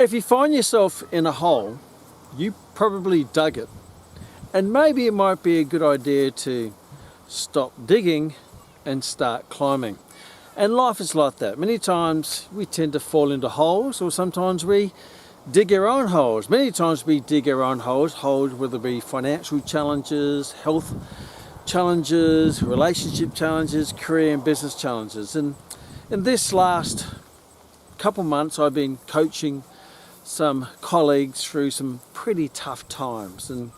If you find yourself in a hole, you probably dug it. And maybe it might be a good idea to stop digging and start climbing. And life is like that. Many times we tend to fall into holes, or sometimes we dig our own holes. Many times we dig our own holes, whether it be financial challenges, health challenges, relationship challenges, career and business challenges. And in this last couple months, I've been coaching some colleagues through some pretty tough times. And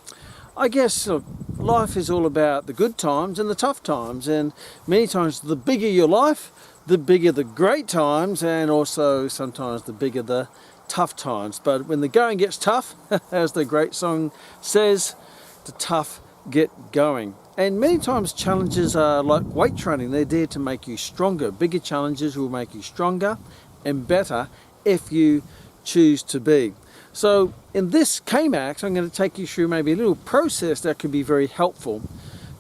I guess, look, life is all about the good times and the tough times, and many times the bigger your life, the bigger the great times, and also sometimes the bigger the tough times. But when the going gets tough, as the great song says, the tough get going. And many times challenges are like weight training. They're there to make you stronger. Bigger challenges will make you stronger and better if you choose to be. So in this Kmax, I'm going to take you through maybe a little process that could be very helpful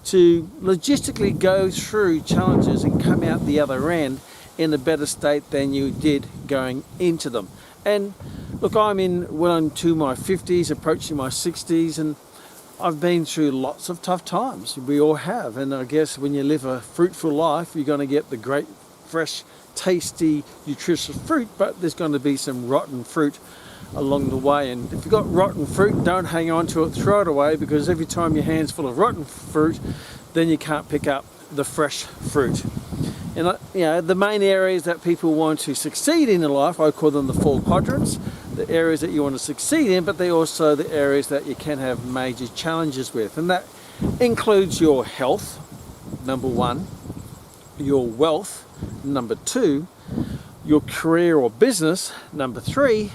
to logistically go through challenges and come out the other end in a better state than you did going into them. And look, I'm well into my 50s, approaching my 60s, and I've been through lots of tough times. We all have. And I guess when you live a fruitful life, you're going to get the great, fresh, tasty, nutritious fruit, but there's going to be some rotten fruit along the way. And if you've got rotten fruit, don't hang on to it, throw it away, because every time your hand's full of rotten fruit, then you can't pick up the fresh fruit. And the main areas that people want to succeed in life, I call them the 4 quadrants, the areas that you want to succeed in, but they're also the areas that you can have major challenges with. And that includes your health, number 1, your wealth, number 2, your career or business, number 3,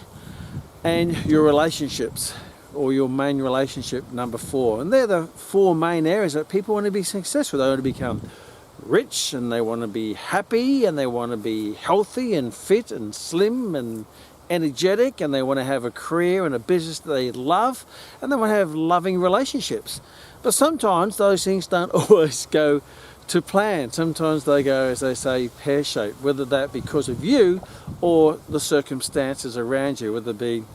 and your relationships, or your main relationship, number 4. And they're the 4 main areas that people want to be successful. They want to become rich, and they want to be happy, and they want to be healthy and fit and slim and energetic, and they want to have a career and a business that they love, and they want to have loving relationships. But sometimes those things don't always go to plan. Sometimes they go, as they say, pear-shaped, whether that because of you or the circumstances around you, whether it be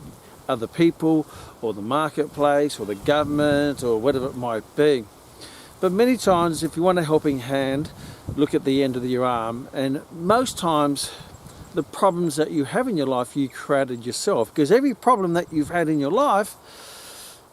other people or the marketplace or the government or whatever it might be. But many times, if you want a helping hand, look at the end of your arm. And most times the problems that you have in your life, you created yourself, because every problem that you've had in your life,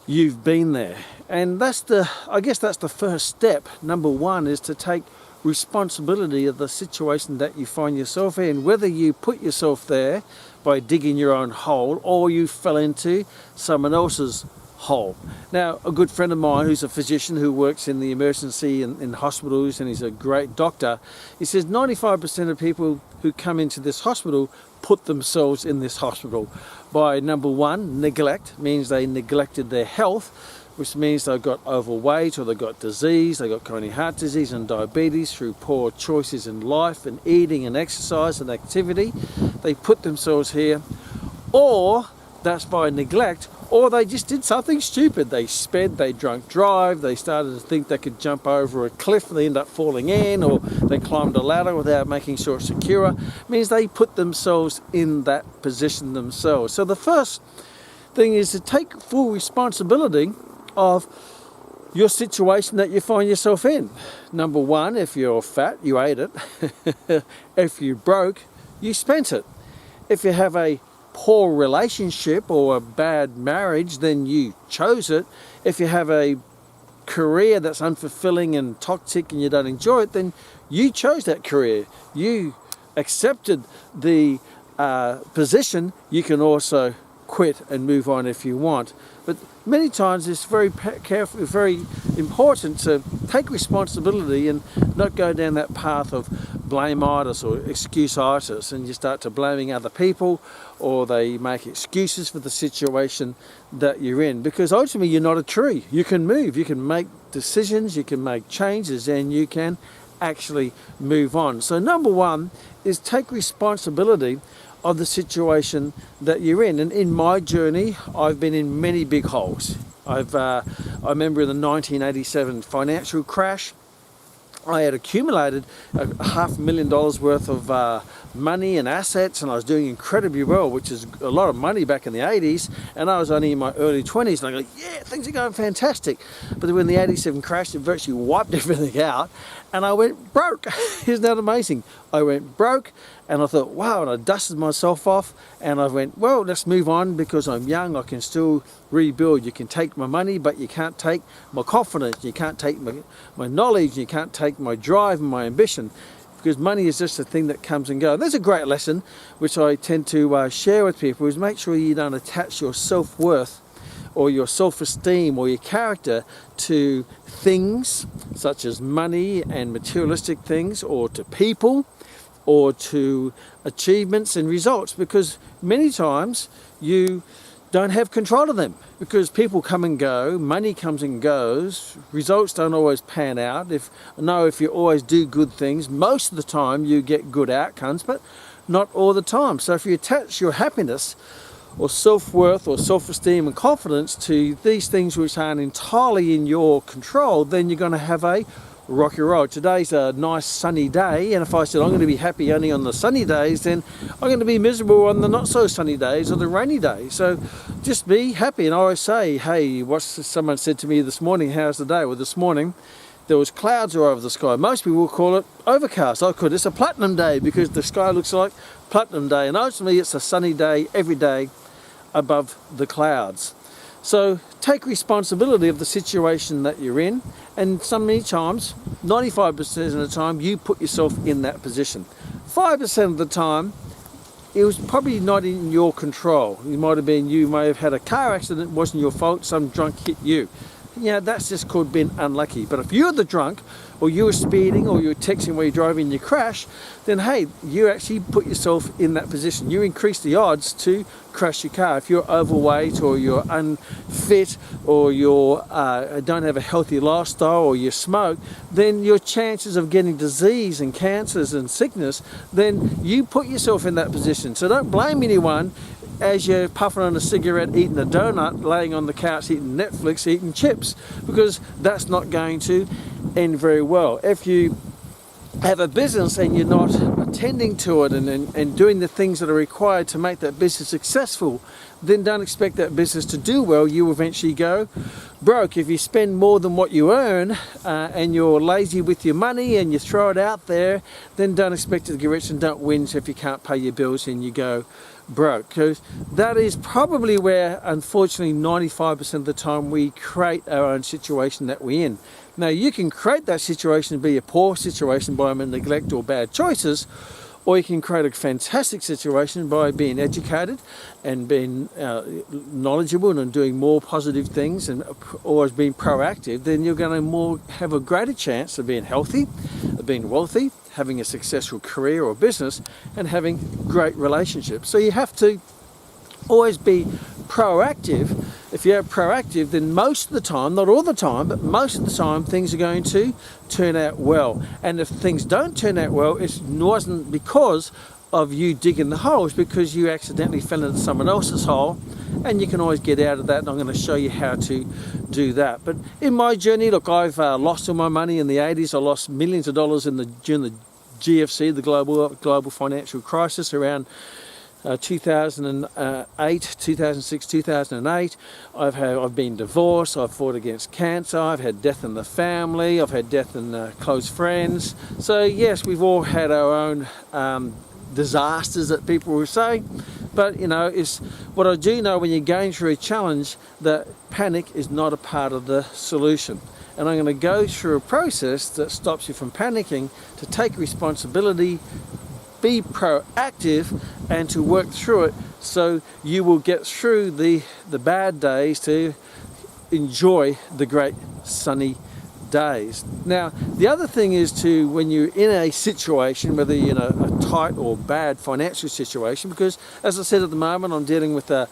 you've been there. And I guess that's the first step. Number 1 is to take responsibility of the situation that you find yourself in, whether you put yourself there by digging your own hole or you fell into someone else's hole. Now, a good friend of mine who's a physician who works in the emergency in hospitals, and he's a great doctor, he says 95% of people who come into this hospital put themselves in this hospital by, number 1, neglect. Means they neglected their health, which means they got overweight, or they got disease, they got coronary heart disease and diabetes through poor choices in life and eating and exercise and activity. They put themselves here, or that's by neglect, or they just did something stupid. They sped, they drunk drive, they started to think they could jump over a cliff and they end up falling in, or they climbed a ladder without making sure it's secure. It means they put themselves in that position themselves. So the first thing is to take full responsibility of your situation that you find yourself in. Number 1, if you're fat, you ate it. If you're broke, you spent it. If you have a poor relationship or a bad marriage, then you chose it. If you have a career that's unfulfilling and toxic and you don't enjoy it, then you chose that career. You accepted the position. You can also quit and move on if you want. But many times it's very careful, very important to take responsibility and not go down that path of blame-itis or excuse-itis, and you start to blaming other people, or they make excuses for the situation that you're in, because ultimately you're not a tree. You can move, you can make decisions, you can make changes, and you can actually move on. So number 1 is take responsibility of the situation that you're in. And in my journey, I've been in many big holes. I remember in the 1987 financial crash, I had accumulated $500,000 worth of money and assets, and I was doing incredibly well, which is a lot of money back in the 80s, and I was only in my early 20s, and I go, yeah, things are going fantastic. But then when the 87 crashed, it virtually wiped everything out, and I went broke. Isn't that amazing? I went broke, and I thought, wow, and I dusted myself off, and I went, well, let's move on, because I'm young, I can still rebuild. You can take my money, but you can't take my confidence, you can't take my knowledge, you can't take my drive and my ambition, because money is just a thing that comes and goes. There's a great lesson which I tend to share with people, is make sure you don't attach your self-worth or your self-esteem or your character to things such as money and materialistic things, or to people, or to achievements and results, because many times you don't have control of them, because people come and go, money comes and goes, results don't always pan out. If you always do good things, most of the time you get good outcomes, but not all the time. So if you attach your happiness or self-worth or self-esteem and confidence to these things which aren't entirely in your control, then you're going to have a rocky road. Today's a nice sunny day, and if I said I'm going to be happy only on the sunny days, then I'm going to be miserable on the not so sunny days or the rainy days. So just be happy. And I always say, hey, someone said to me this morning, how's the day? Well, this morning there was clouds all over the sky. Most people will call it overcast. I call it's a platinum day, because the sky looks like platinum day, and ultimately it's a sunny day every day above the clouds. So take responsibility of the situation that you're in, and many times, 95% of the time, you put yourself in that position. 5% of the time, it was probably not in your control. You may have had a car accident, it wasn't your fault, some drunk hit you. Yeah, that's just called being unlucky. But if you're the drunk, or you were speeding, or you were texting while you're driving and you crash, then hey, you actually put yourself in that position. You increase the odds to crash your car. If you're overweight, or you're unfit, or you don't have a healthy lifestyle, or you smoke, then your chances of getting disease and cancers and sickness, then you put yourself in that position. So don't blame anyone as you're puffing on a cigarette, eating a donut, laying on the couch, eating Netflix, eating chips, because that's not going to end very well. If you have a business and you're not attending to it and doing the things that are required to make that business successful, then don't expect that business to do well. You eventually go broke. If you spend more than what you earn and you're lazy with your money and you throw it out there, then don't expect it to get rich, and don't win if you can't pay your bills and you go broke. Because that is probably where, unfortunately, 95% of the time we create our own situation that we're in. Now, you can create that situation to be a poor situation by neglect or bad choices, or you can create a fantastic situation by being educated and being knowledgeable and doing more positive things and always being proactive. Then you're going to have a greater chance of being healthy, of being wealthy, having a successful career or business, and having great relationships. So you have to always be proactive. If you're proactive, then most of the time, not all the time, but most of the time, things are going to turn out well. And if things don't turn out well, it wasn't because of you digging the holes, because you accidentally fell into someone else's hole, and you can always get out of that, and I'm going to show you how to do that. But in my journey, look, I've lost all my money in the 80s. I lost millions of dollars during the GFC, the global financial crisis, around 2008, 2006, 2008. I've been divorced, I've fought against cancer, I've had death in the family, I've had death in close friends. So yes, we've all had our own disasters that people will say, but it's what I do know: when you're going through a challenge, that panic is not a part of the solution. And I'm going to go through a process that stops you from panicking, to take responsibility, be proactive, and to work through it, so you will get through the bad days to enjoy the great sunny days. Now, the other thing is when you're in a situation, whether you're in a tight or bad financial situation, because as I said, at the moment I'm dealing with a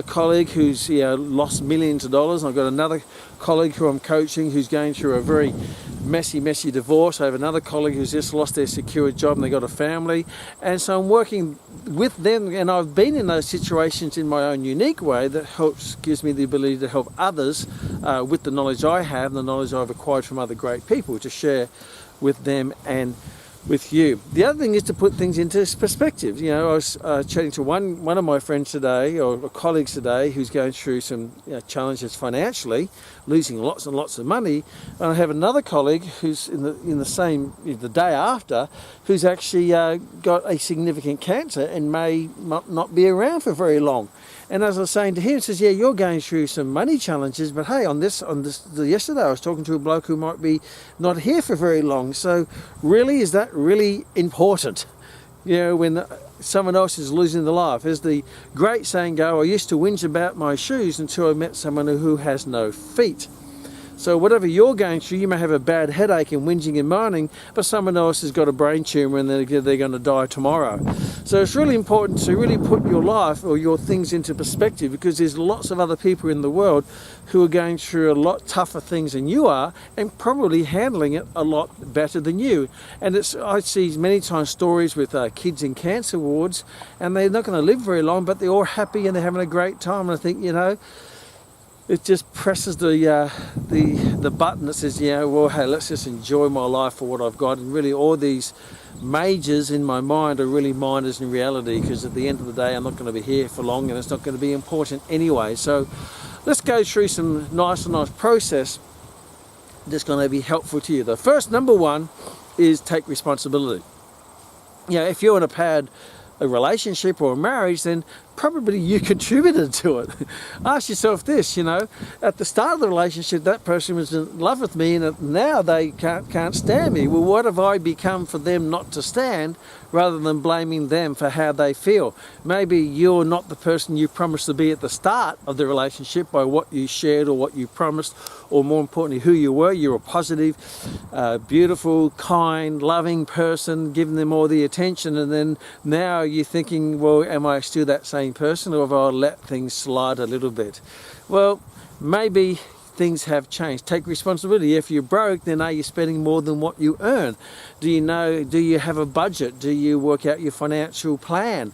colleague who's lost millions of dollars. I've got another colleague who I'm coaching who's going through a very messy divorce. I have another colleague who's just lost their secure job and they got a family, and so I'm working with them, and I've been in those situations in my own unique way that gives me the ability to help others with the knowledge I have, the knowledge I've acquired from other great people, to share with them and with you. The other thing is to put things into perspective. You know, I was chatting to one of my friends today, or colleagues today, who's going through some challenges financially, losing lots and lots of money. And I have another colleague who's the day after, who's actually got a significant cancer and may not be around for very long. And as I was saying to him, he says, yeah, you're going through some money challenges, but hey, yesterday I was talking to a bloke who might be not here for very long. So really, is that really important? You know, when someone else is losing their life. As the great saying go, I used to whinge about my shoes until I met someone who has no feet. So whatever you're going through, you may have a bad headache and whinging and moaning, but someone else has got a brain tumour and they're going to die tomorrow. So it's really important to really put your life or your things into perspective, because there's lots of other people in the world who are going through a lot tougher things than you are and probably handling it a lot better than you. And I see many times stories with kids in cancer wards, and they're not going to live very long, but they're all happy and they're having a great time. And I think, you know, it just presses the button that says, yeah, well, hey, let's just enjoy my life for what I've got. And really, all these majors in my mind are really minors in reality, because at the end of the day, I'm not going to be here for long, and it's not going to be important anyway. So let's go through some nice process that's going to be helpful to you. The first, number one, is take responsibility. You know, if you're in a relationship or a marriage, then probably you contributed to it. Ask yourself this, you know, at the start of the relationship, that person was in love with me, and now they can't stand me. Well, what have I become for them not to stand, rather than blaming them for how they feel? Maybe you're not the person you promised to be at the start of the relationship by what you shared or what you promised, or more importantly, who you were. You're a positive, beautiful, kind, loving person, giving them all the attention, and then now you're thinking, well, am I still that same person, or have I let things slide a little bit? Well, maybe things have changed. Take responsibility. If you're broke, then are you spending more than what you earn? Do you have a budget? Do you work out your financial plan?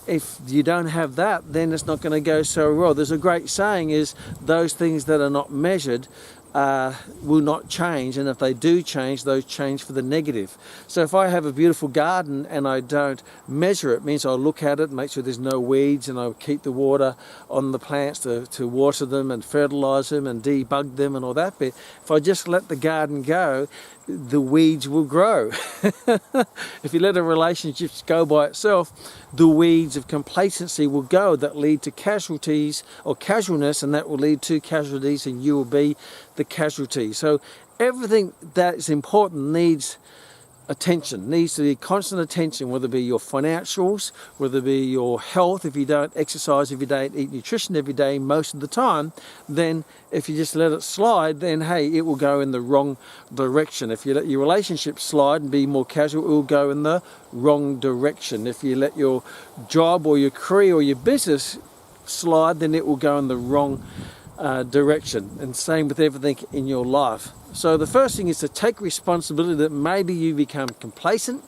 If you don't have that, then it's not going to go so well. There's a great saying is, those things that are not measured will not change, and if they do change, those change for the negative. So if I have a beautiful garden and I don't measure it, means I'll look at it, make sure there's no weeds, and I'll keep the water on the plants to water them and fertilize them and debug them and all that bit. If I just let the garden go, the weeds will grow. If you let a relationship go by itself, the weeds of complacency will go, that lead to casualties or casualness, and that will lead to casualties, and you will be the casualty. So everything that is important needs attention, needs to be constant attention, whether it be your financials, whether it be your health. If you don't exercise every day, eat nutrition every day most of the time, then if you just let it slide, then hey, it will go in the wrong direction. If you let your relationship slide and be more casual, it will go in the wrong direction. If you let your job or your career or your business slide, then it will go in the wrong direction. And same with everything in your life. So the first thing is to take responsibility that maybe you become complacent,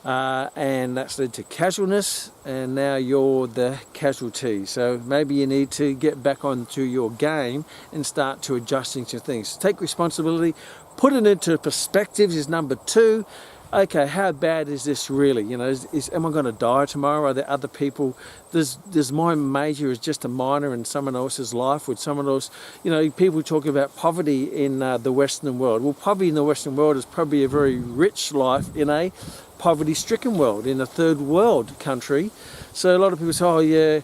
and that's led to casualness, and now you're the casualty. So maybe you need to get back onto your game and start to adjusting to things. Take responsibility, put it into perspective is number two. Okay, how bad is this really? You know, am I going to die tomorrow? Are there other people? Does my major is just a minor in someone else's life? Would someone else, you know, people talk about poverty in the Western world. Well, poverty in the Western world is probably a very rich life in a poverty-stricken world, in a third world country. So a lot of people say, oh yeah,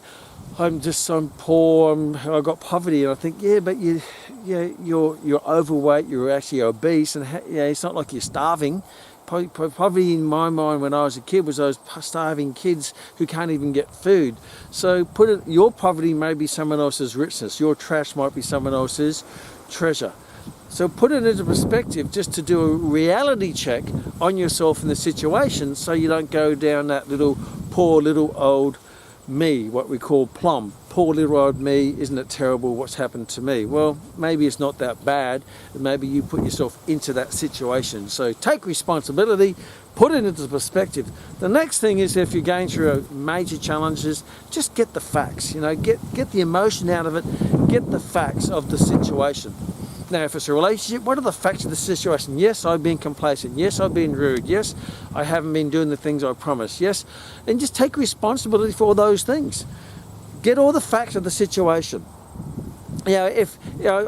I'm poor, I've got poverty. And I think, yeah, but you're overweight, you're actually obese, and it's not like you're starving. Poverty in my mind when I was a kid was those starving kids who can't even get food. So your poverty may be someone else's richness. Your trash might be someone else's treasure. So put it into perspective, just to do a reality check on yourself in the situation, so you don't go down that poor little old me, what we call plum. Poor little old me, isn't it terrible what's happened to me? Well, maybe it's not that bad, and maybe you put yourself into that situation. So take responsibility, put it into perspective. The next thing is, if you're going through major challenges, just get the facts, you know, get the emotion out of it, get the facts of the situation. Now, if it's a relationship, what are the facts of the situation? Yes, I've been complacent. Yes, I've been rude. Yes, I haven't been doing the things I promised. Yes, and just take responsibility for all those things. Get all the facts of the situation. I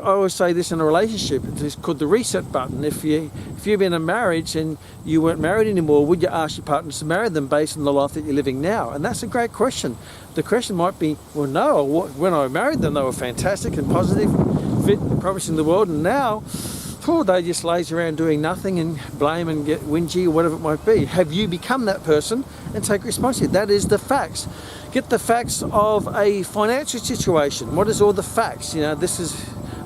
always say this in a relationship, it's called the reset button. If you've been in a marriage and you weren't married anymore, would you ask your partners to marry them based on the life that you're living now? And that's a great question. The question might be, well, no, when I married them, they were fantastic and positive, fit, promising the world, and now, they just laze around doing nothing and blame and get whingy or whatever it might be. Have you become that person? And take responsibility. That is the facts. Get the facts of a financial situation. What is all the facts? This is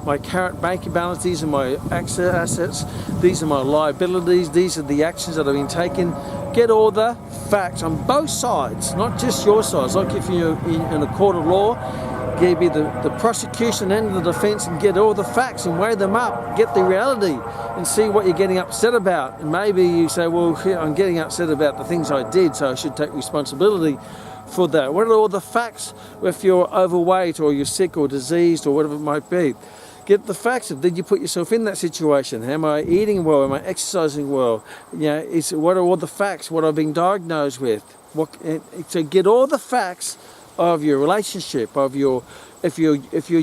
my current bank balance, these are my assets, these are my liabilities, these are the actions that have been taken. Get all the facts on both sides, not just your sides. Like if you're in a court of law, give you the prosecution and the defense, and get all the facts and weigh them up, get the reality and see what you're getting upset about. And maybe you say, well, I'm getting upset about the things I did, so I should take responsibility for that. What are all the facts if you're overweight or you're sick or diseased or whatever it might be? Get the facts of, did you put yourself in that situation? Am I eating well? Am I exercising well? What are all the facts? What I've been diagnosed with? So get all the facts of your relationship, of your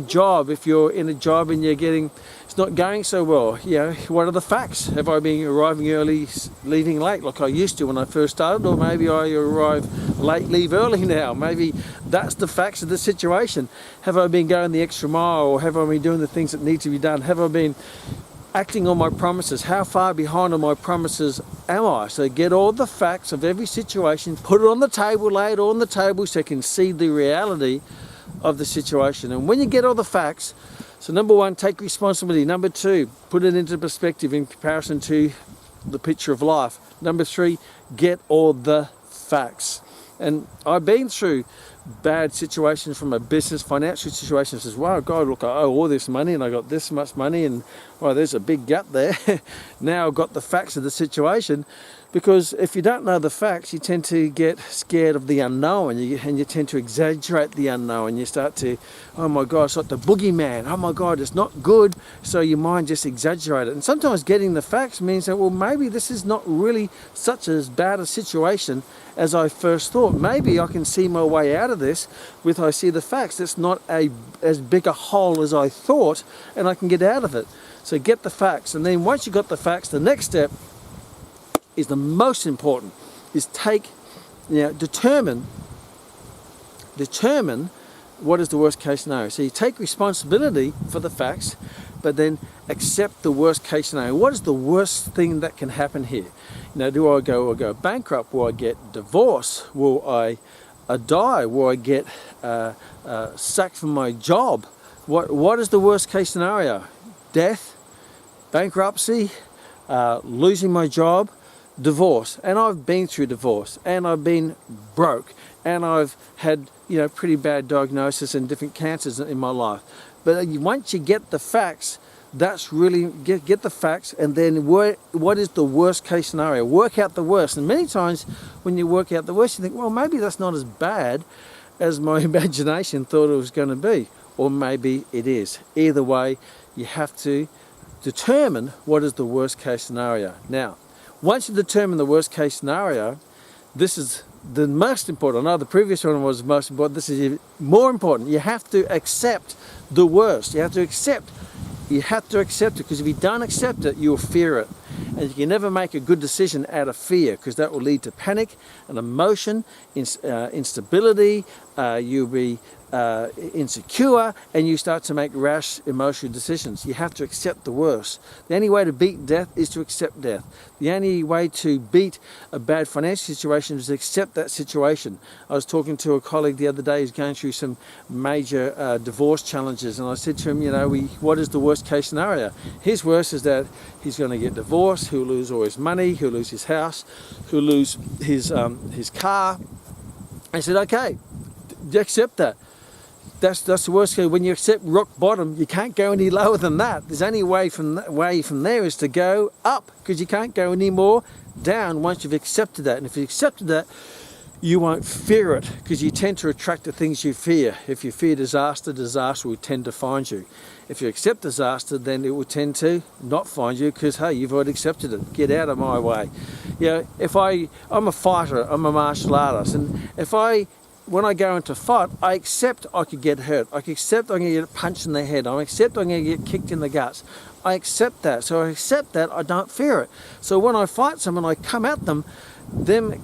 job, if you're in a job and it's not going so well, what are the facts? Have I been arriving early, leaving late like I used to when I first started, or maybe I arrive late, leave early now? Maybe that's the facts of the situation. Have I been going the extra mile, or have I been doing the things that need to be done? Have I been acting on my promises? How far behind on my promises am I? So get all the facts of every situation, put it on the table, lay it all on the table so you can see the reality of the situation. And when you get all the facts, so number one, take responsibility. Number two, put it into perspective in comparison to the picture of life. Number three, get all the facts. And I've been through bad situations from a business, financial situation. Says, wow, God, look, I owe all this money and I got this much money, and there's a big gap there. Now I've got the facts of the situation, because if you don't know the facts, you tend to get scared of the unknown, and you tend to exaggerate the unknown. You start to, oh my God, it's like the boogeyman. Oh my God, it's not good. So your mind just exaggerates it. And sometimes getting the facts means that, well, maybe this is not really such as bad a situation as I first thought. Maybe I can see my way out of this with I see the facts. It's not as big a hole as I thought, and I can get out of it. So get the facts. And then once you've got the facts, the next step is the most important, is determine what is the worst case scenario. So you take responsibility for the facts, but then accept the worst case scenario. What is the worst thing that can happen here? Do I go bankrupt? Will I get divorced? Will I die? Will I get sacked from my job? What is the worst case scenario? Death, bankruptcy, losing my job, divorce. And I've been through divorce, and I've been broke, and I've had pretty bad diagnosis and different cancers in my life. But once you get the facts, that's really get the facts, and then what is the worst case scenario? Work out the worst. And many times when you work out the worst, you think, well, maybe that's not as bad as my imagination thought it was going to be, or maybe it is. Either way, you have to determine what is the worst case scenario. Now, once you determine the worst case scenario, this is the most important. I know the previous one was most important. This is more important. You have to accept the worst. You have to accept it, because if you don't accept it, you'll fear it. And you can never make a good decision out of fear, because that will lead to panic and emotion, instability. You'll be insecure, and you start to make rash emotional decisions. You have to accept the worst. The only way to beat death is to accept death. The only way to beat a bad financial situation is to accept that situation. I was talking to a colleague the other day who's going through some major divorce challenges, and I said to him, what is the worst case scenario? His worst is that he's going to get divorced, he'll lose all his money, he'll lose his house, he'll lose his car. I said, okay, accept that. That's the worst case. When you accept rock bottom, you can't go any lower than that. There's only way from there is to go up, because you can't go any more down once you've accepted that. And if you accepted that, you won't fear it, because you tend to attract the things you fear. If you fear disaster, disaster will tend to find you. If you accept disaster, then it will tend to not find you, because hey, you've already accepted it. Get out of my way. You know, I'm a fighter, I'm a martial artist, and when I go into fight, I accept I could get hurt. I accept I'm going to get punched in the head. I accept I'm going to get kicked in the guts. I accept that. So I accept that, I don't fear it. So when I fight someone, I come at them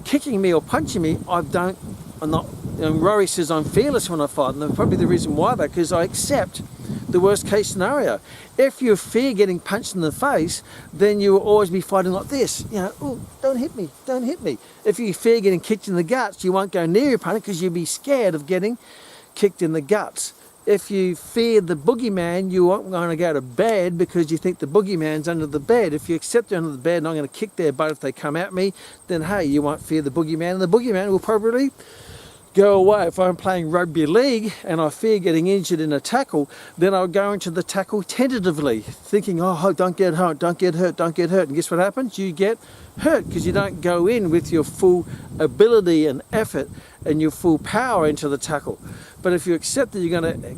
kicking me or punching me, I'm not, and Rory says I'm fearless when I fight, and that's probably the reason why, because I accept the worst case scenario. If you fear getting punched in the face, then you will always be fighting like this. You know, oh, don't hit me, don't hit me. If you fear getting kicked in the guts, you won't go near your opponent because you'll be scared of getting kicked in the guts. If you fear the boogeyman, you aren't going to go to bed because you think the boogeyman's under the bed. If you accept they're under the bed and I'm going to kick their butt if they come at me, then hey, you won't fear the boogeyman, and the boogeyman will probably go away. If I'm playing rugby league and I fear getting injured in a tackle, then I'll go into the tackle tentatively, thinking, oh, don't get hurt, don't get hurt, don't get hurt. And guess what happens? You get hurt because you don't go in with your full ability and effort and your full power into the tackle. But if you accept that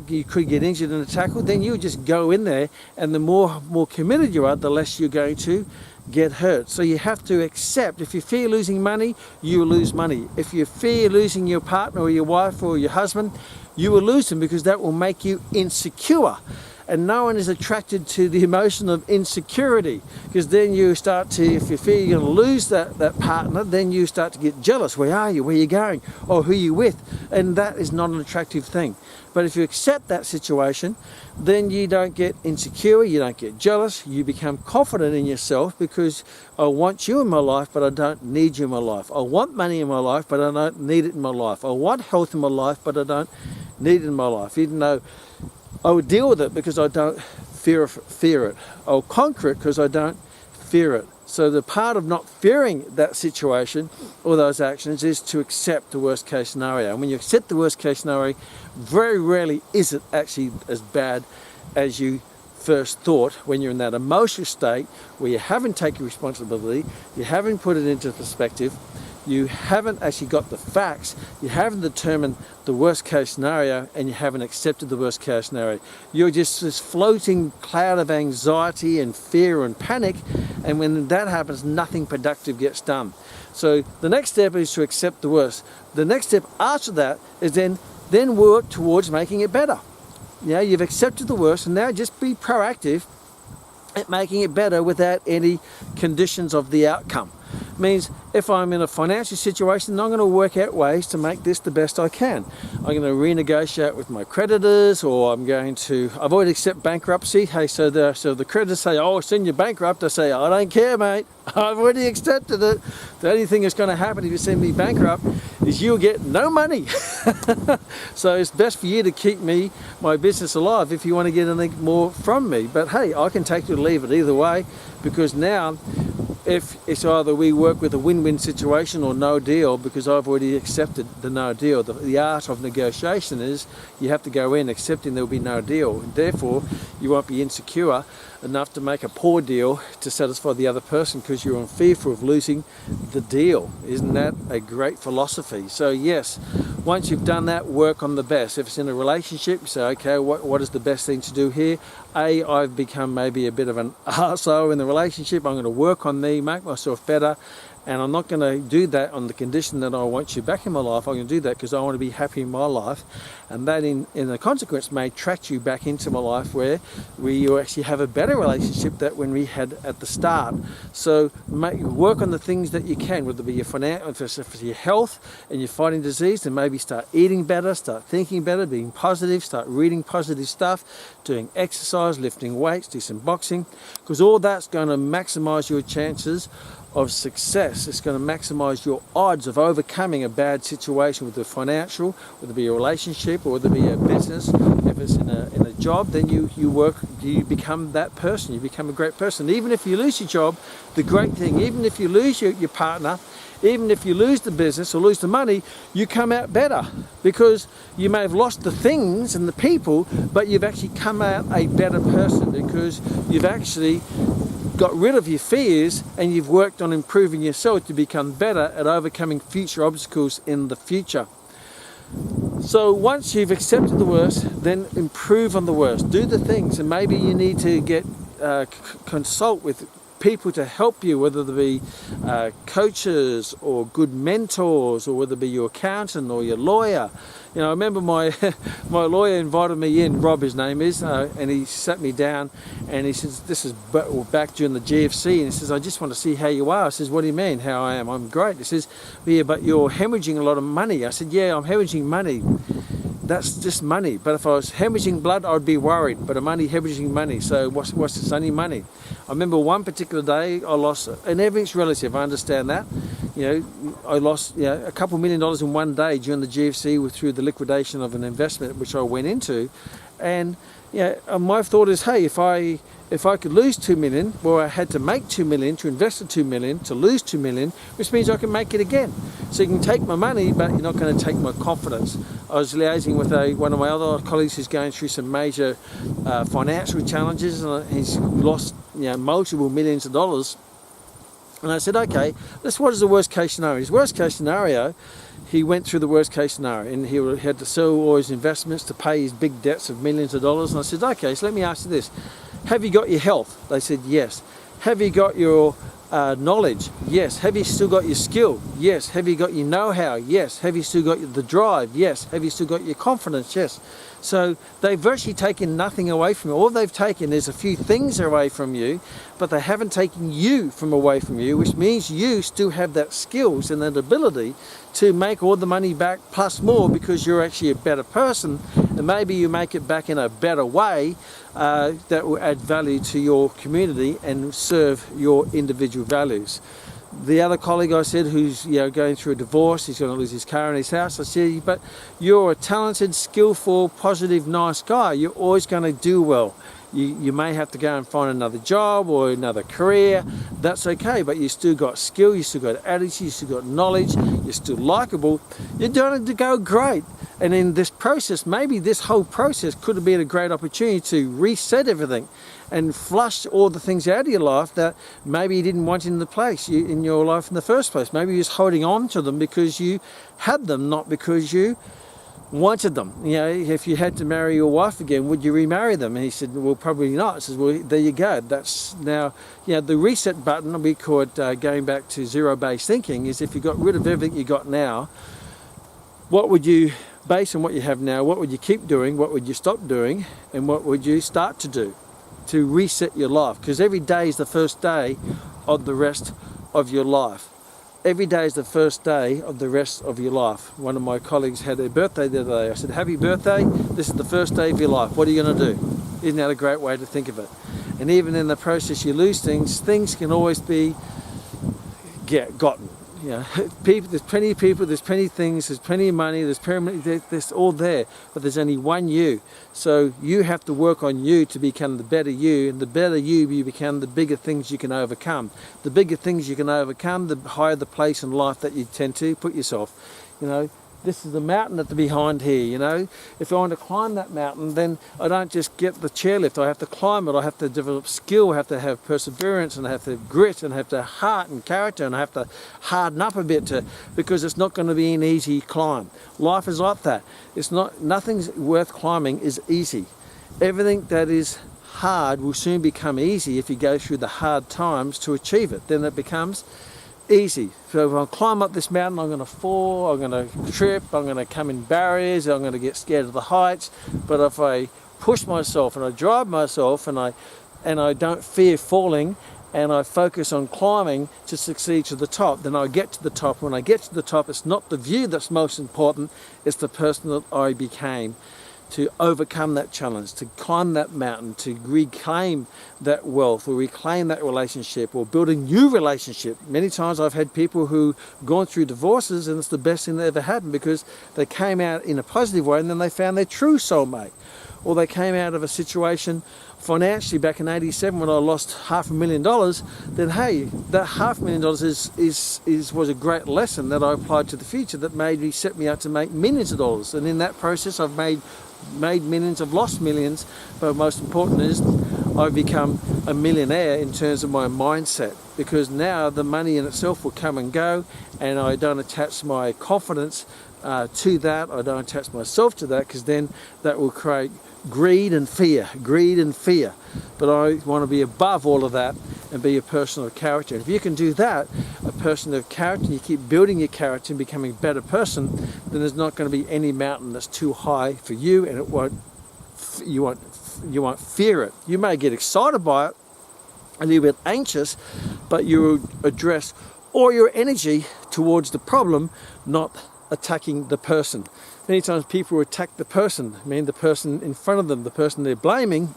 you could get injured in a tackle, then you just go in there, and the more committed you are, the less you're going to get hurt. So you have to accept, if you fear losing money, you will lose money. If you fear losing your partner or your wife or your husband, you will lose them, because that will make you insecure. And no one is attracted to the emotion of insecurity, because then you start to, if you fear you're going to lose that partner, then you start to get jealous. Where are you? Where are you going? Or who are you with? And that is not an attractive thing. But if you accept that situation, then you don't get insecure, you don't get jealous, you become confident in yourself, because I want you in my life, but I don't need you in my life. I want money in my life, but I don't need it in my life. I want health in my life, but I don't need it in my life. Even though I would deal with it because I don't fear it. I'll conquer it because I don't fear it. So the part of not fearing that situation or those actions is to accept the worst case scenario. And when you accept the worst case scenario, very rarely is it actually as bad as you first thought, when you're in that emotional state where you haven't taken responsibility, you haven't put it into perspective, you haven't actually got the facts, you haven't determined the worst case scenario, and you haven't accepted the worst case scenario. You're just this floating cloud of anxiety and fear and panic, and when that happens, nothing productive gets done. So the next step is to accept the worst. The next step after that is then work towards making it better. You know, you've accepted the worst, and now just be proactive at making it better without any conditions of the outcome. Means if I'm in a financial situation, then I'm going to work out ways to make this the best I can. I'm going to renegotiate with my creditors, or I've already accepted bankruptcy. Hey, so the creditors say, oh, send you bankrupt. I say, I don't care, mate. I've already accepted it. The only thing that's going to happen if you send me bankrupt is you'll get no money. So it's best for you to keep my business alive if you want to get anything more from me. But hey, I can take it or leave it either way, because now if it's either we work with a win-win situation or no deal, because I've already accepted the no deal. The art of negotiation is you have to go in accepting there will be no deal. And therefore, you won't be insecure enough to make a poor deal to satisfy the other person, because you're fearful of losing the deal. Isn't that a great philosophy? So yes, once you've done that, work on the best. If it's in a relationship, you say, okay, what is the best thing to do here? I've become maybe a bit of an arsehole in the relationship. I'm going to work on me, make myself better, and I'm not going to do that on the condition that I want you back in my life. I'm going to do that because I want to be happy in my life, and that in the consequence may attract you back into my life where you actually have a better relationship than when we had at the start. So work on the things that you can, whether it be your finances, for your health and you're fighting disease, then maybe start eating better, start thinking better, being positive, start reading positive stuff, doing exercise, lifting weights, do some boxing, because all that's going to maximize your chances of success. It's going to maximize your odds of overcoming a bad situation, with a financial, whether it be a relationship or whether it be a business. If it's in a job, then you become that person. You become a great person. Even if you lose your job, the great thing, even if you lose your partner, even if you lose the business or lose the money, you come out better, because you may have lost the things and the people, but you've actually come out a better person, because you've actually got rid of your fears and you've worked on improving yourself to become better at overcoming future obstacles in the future. So once you've accepted the worst, then improve on the worst. Do the things, and maybe you need to get consult with people to help you, whether they be coaches or good mentors, or whether it be your accountant or your lawyer. You know, I remember my my lawyer invited me in, Rob his name is, and he sat me down and he says, this is back during the GFC, and he says, I just want to see how you are. I says, what do you mean, how I am? I'm great. He says, yeah, but you're hemorrhaging a lot of money. I said, yeah, I'm hemorrhaging money. That's just money. But if I was hemorrhaging blood, I'd be worried. But I'm only hemorrhaging money. So what's this? Only money. I remember one particular day I lost, and everything's relative, I understand that. You know, I lost a couple $1 million in one day during the GFC through the liquidation of an investment which I went into. And my thought is, hey, if I could lose 2 million, well, I had to make 2 million to invest the 2 million to lose 2 million, which means I can make it again. So you can take my money, but you're not going to take my confidence. I was liaising with one of my other colleagues who's going through some major financial challenges, and he's lost multiple millions of dollars. And I said, okay, what is the worst case scenario? His worst case scenario, he went through the worst case scenario, and he had to sell all his investments to pay his big debts of millions of dollars. And I said, okay, so let me ask you this. Have you got your health? They said, yes. Have you got your knowledge? Yes. Have you still got your skill? Yes. Have you got your know-how? Yes. Have you still got the drive? Yes. Have you still got your confidence? Yes. So they've virtually taken nothing away from you. All they've taken is a few things away from you, but they haven't taken you away from you, which means you still have that skills and that ability to make all the money back plus more, because you're actually a better person, and maybe you make it back in a better way that will add value to your community and serve your individual values. The other colleague I said, who's going through a divorce, he's going to lose his car and his house, I said, but you're a talented, skillful, positive, nice guy. You're always going to do well. You may have to go and find another job or another career. That's okay, but you still got skill, you still got attitude, you still got knowledge, you're still likable. You're doing it to go great. And in this process, maybe this whole process could have been a great opportunity to reset everything and flush all the things out of your life that maybe you didn't want in your life in the first place. Maybe you're just holding on to them because you had them, not because you wanted them. If you had to marry your wife again, would you remarry them? And he said, well, probably not. I said, well, there you go. That's now, the reset button, we call it going back to zero-based thinking, is if you got rid of everything you got now, what would you, based on what you have now, what would you keep doing, what would you stop doing, and what would you start to do to reset your life? Because every day is the first day of the rest of your life. Every day is the first day of the rest of your life. One of my colleagues had their birthday the other day. I said, happy birthday, this is the first day of your life. What are you going to do? Isn't that a great way to think of it? And even in the process you lose things can always be gotten. There's plenty of people, there's plenty of things, there's plenty of money, there's all there, but there's only one you. So you have to work on you to become the better you, and the better you become, the bigger things you can overcome. The bigger things you can overcome, the higher the place in life that you tend to put yourself. This is the mountain at the behind here, If I want to climb that mountain, then I don't just get the chairlift. I have to climb it. I have to develop skill. I have to have perseverance, and I have to have grit, and I have to have heart and character, and I have to harden up a bit because it's not going to be an easy climb. Life is like that. Nothing's worth climbing is easy. Everything that is hard will soon become easy if you go through the hard times to achieve it. Then it becomes easy. So if I climb up this mountain, I'm going to fall, I'm going to trip, I'm going to come in barriers, I'm going to get scared of the heights. But if I push myself and I drive myself and I don't fear falling, and I focus on climbing to succeed to the top, then I get to the top. When I get to the top, it's not the view that's most important, it's the person that I became to overcome that challenge, to climb that mountain, to reclaim that wealth or reclaim that relationship or build a new relationship. Many times I've had people who gone through divorces, and it's the best thing that ever happened, because they came out in a positive way and then they found their true soulmate. Or they came out of a situation financially back in '87 when I lost $500,000, then hey, that $500,000 was a great lesson that I applied to the future that set me up to make millions of dollars. And in that process I've made millions, I've lost millions, but most important is I've become a millionaire in terms of my mindset, because now the money in itself will come and go, and I don't attach my confidence to that. I don't attach myself to that, because then that will create greed and fear. But I want to be above all of that and be a person of character. And if you can do that, a person of character, and you keep building your character and becoming a better person, then there's not going to be any mountain that's too high for you, and you won't fear it. You may get excited by it, a little bit anxious, but you will address all your energy towards the problem, not attacking the person. Many times people attack the person, the person in front of them, the person they're blaming,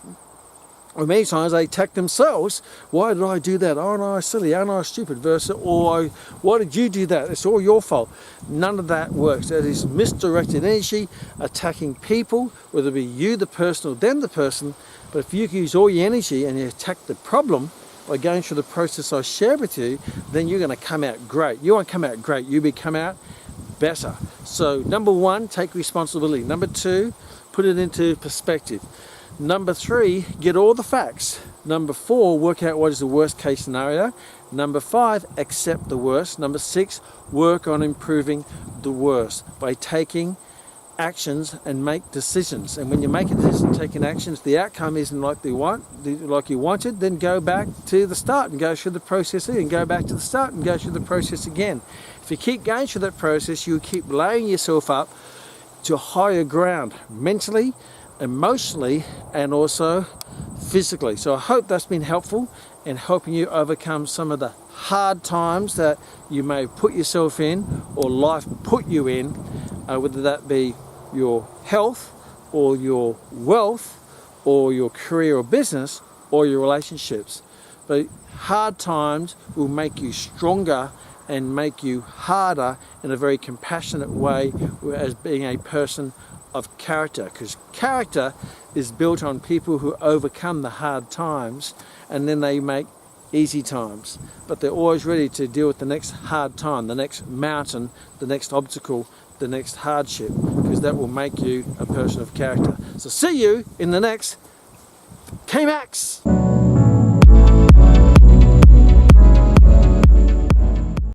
or many times they attack themselves. Why did I do that? Oh no, silly, oh no, stupid, versus, or why did you do that? It's all your fault. None of that works. That is misdirected energy, attacking people, whether it be you, the person, or them, the person. But if you use all your energy and you attack the problem by going through the process I shared with you, then you're going to come out great. You won't come out great, you'll come out better. So number one, take responsibility. Number two, put it into perspective. Number three, get all the facts. Number four, work out what is the worst case scenario. Number five, accept the worst. Number six, work on improving the worst by taking actions and make decisions. And when you make a decision, taking actions, the outcome isn't like you wanted, then go back to the start and go through the process again, go back to the start and go through the process again. If you keep going through that process, you keep laying yourself up to higher ground, mentally, emotionally, and also physically. So I hope that's been helpful in helping you overcome some of the hard times that you may put yourself in, or life put you in, whether that be your health or your wealth or your career or business or your relationships. But hard times will make you stronger and make you harder in a very compassionate way, as being a person of character, because character is built on people who overcome the hard times, and then they make easy times, but they're always ready to deal with the next hard time, the next mountain, the next obstacle, the next hardship, because that will make you a person of character. So see you in the next Kmax.